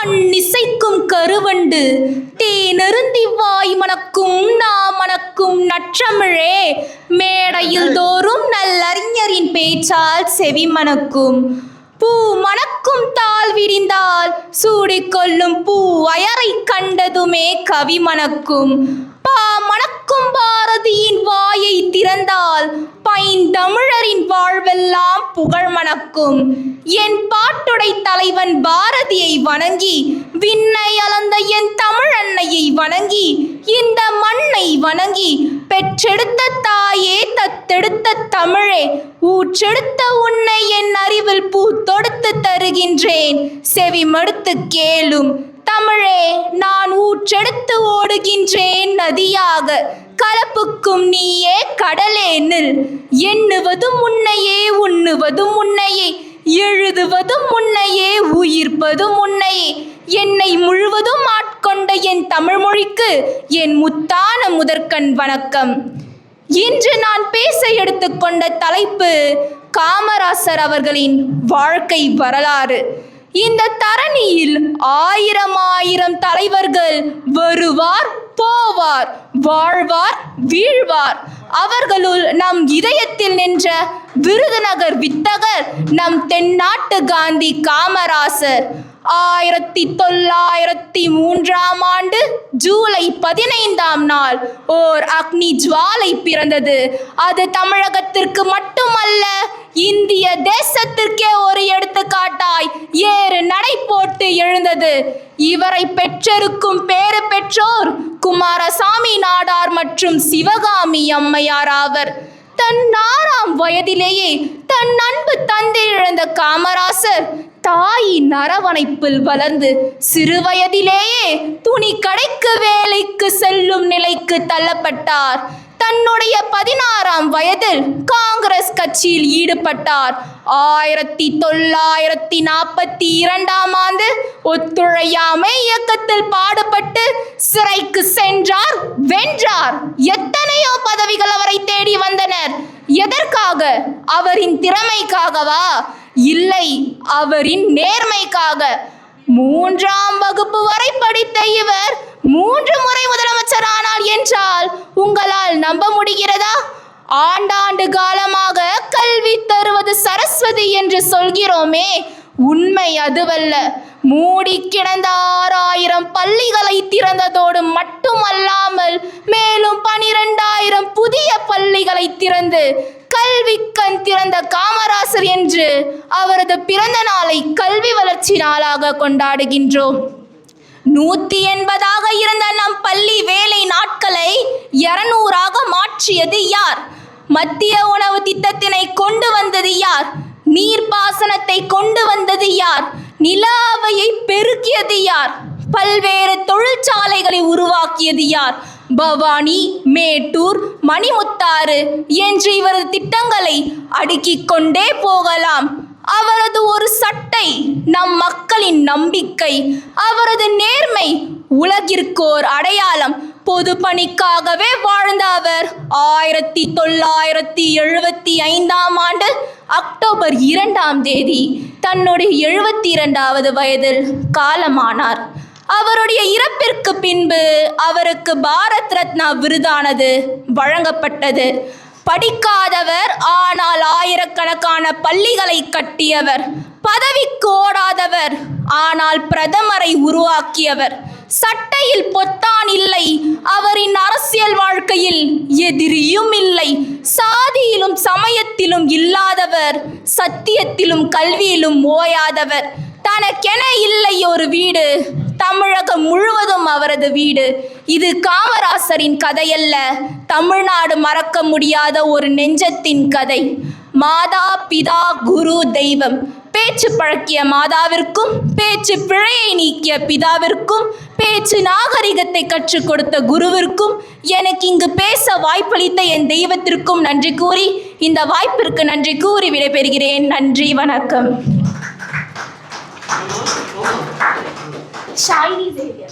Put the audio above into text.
கண்ணிசைக்கும் கருவண்டு தேனருந்தி வாய் மணக்கும் மணக்கும் நற்றமிழே மேடையில் தோறும் நல்லறிஞரின் பேச்சால் செவி மணக்கும் பூ மணக்கும் தாள் விரிந்தால் சூடிக்கொள்ளும் பூ அயரை கண்டதுமே கவி மணக்கும் பா மணக்கும் பாரதியின் வாயை திறந்தால் பைந்தமிழரின் வாழ்வெல்லாம் புகழ் மணக்கும் என் பாட்டுடை தலைவன் பாரதியை வணங்கி விண்ணை அளந்த என் தமிழன்னையை வணங்கி இந்த மண்ணை வணங்கி பெற்றெடுத்த தாயே தத்தெடுத்த தமிழே ஊற்றெடுத்த உன்னை என் அறிவில் பூ தொடுத்து தருகின்றேன் செவி மடுத்து கேளும் தமிழே நான் ஊற்றெடுத்து ஓடுகின்றேன் நதியாக கலப்புக்கும் நீயே கடலே நில் எண்ணுவதும் உன்னையே உண்ணுவதும் உன்னையே எழுதுவதும் உன்னையே உயிர்ப்பதும் உன்னையே என்னை முழுவதும் ஆட்கொண்ட என் தமிழ் மொழிக்கு என் முத்தான முதற்கண் வணக்கம். இன்று நான் பேச எடுத்துக்கொண்ட தலைப்பு காமராசர் அவர்களின் வாழ்க்கை வரலாறு. இந்த தரணியில் ஆயிரம் தலைவர்கள் வருவார் போவார் வாழ்வார் வீழ்வார். அவர்களுள் நம் இதயத்தில் நின்ற விருதுநகர் வித்தகர் நம் தென்னாட்டு காந்தி காமராசர். 1903 ஜூலை 15 நாள் ஓர் அக்னி ஜுவாலை பிறந்தது. அது தமிழகத்திற்கு மட்டுமல்ல இந்திய தேசத்திற்கே ஒரு எடுத்துக்காட்டாய் ஏறு நடை போட்டு எழுந்தது. இவரை பெற்றெடுக்கும் பேறு பெற்றோர் குமாரசாமி நாடார் மற்றும் சிவகாமி அம்மையார் ஆவர். தன் 6ஆம் வயதிலேயே தன் அன்பு தந்தை இழந்த காமராசர் தாயின் அரவணைப்பில் வளர்ந்து சிறு வயதிலேயே துணி கடைக்கு வேலைக்கு செல்லும் நிலைக்கு தள்ளப்பட்டார். தன்னுடைய 16ஆம் வயதில் காங்கிரஸ் கட்சியில் ஈடுபட்டார். 1942 ஆண்டு ஒத்துழையாமை இயக்கத்தில் பாடுபட்டு சிறைக்கு சென்றார், வென்றார். எத்தனையோ பதவிகள் அவரை தேடி வந்தனர். எதற்காக? அவரின் திறமைக்காகவா? இல்லை, அவரின் நேர்மைக்காக. 3ஆம் வகுப்பு வரை படித்த இவர் 3 முறை முதலமைச்சர் ஆனார் என்றால் உங்களால் நம்ப முடிகிறதா? ஆண்டாண்டு காலமாக கல்வி தருவது சரஸ்வதி என்று சொல்கிறோமே, உண்மை அதுவல்ல. மூடி கிடந்த 6000 பள்ளிகளை திறந்ததோடு மட்டுமல்லாமல் மேலும் 12000 புதிய பள்ளிகளை திறந்து கல்வி கண் திறந்த காமராசர் என்று அவரது பிறந்த நாளை கல்வி வளர்ச்சி நாளாக கொண்டாடுகின்றோம். 180 இருந்த நம் பள்ளி வேலை நாட்களை 200 மாற்றியது யார்? மத்திய உணவு திட்டத்தினை கொண்டு வந்தது யார்? நீர்ப்பாசனத்தை கொண்டு வந்தது யார்? நிலாவையை பெருக்கியது யார்? பல்வேறு தொழிற்சாலைகளை உருவாக்கியது யார்? பவானி, மேட்டூர், மணிமுத்தாறு என்று இவரது திட்டங்களை அடுக்கிக் கொண்டே போகலாம். அவரது ஒரு சட்டை நம் மக்களின் நம்பிக்கை, அவரது நேர்மை உலகிற்கோர் அடையாளம். பொது பணிக்காகவே வாழ்ந்த அவர் 1975 ஆண்டு அக்டோபர் 2 தன்னுடைய 72வது வயதில் காலமானார். அவருடைய இறப்பிற்கு பின்பு அவருக்கு பாரத் ரத்னா விருதானது வழங்கப்பட்டது. படிக்காதவர், ஆனால் ஆயிரக்கணக்கான பள்ளிகளை கட்டியவர். பதவிக்கு ஓடாதவர், ஆனால் பிரதமரை உருவாக்கியவர். சட்டையில் பொத்தான் இல்லை, அவரின் அரசியல் வாழ்க்கையில் எதிரியும் இல்லை. சாதியிலும் சமயத்திலும் இல்லாதவர், சத்தியத்திலும் கல்வியிலும் ஓயாதவர். தனக்கென இல்லை ஒரு வீடு, தமிழகம் முழுவதும் அவரது வீடு. இது காமராசரின் கதையல்ல, தமிழ்நாடு மறக்க முடியாத ஒரு நெஞ்சத்தின் கதை. மாதா பிதா குரு தெய்வம். பேச்சு பழக்கிய மாதாவிற்கும், பேச்சு பிழையை நீக்கிய பிதாவிற்கும், பேச்சு நாகரிகத்தை கற்றுக் கொடுத்த குருவிற்கும், எனக்கு இங்கு பேச வாய்ப்பளித்த என் தெய்வத்திற்கும் நன்றி கூறி இந்த வாய்ப்பிற்கு நன்றி கூறி விடைபெறுகிறேன். நன்றி, வணக்கம். Shiny Xavier.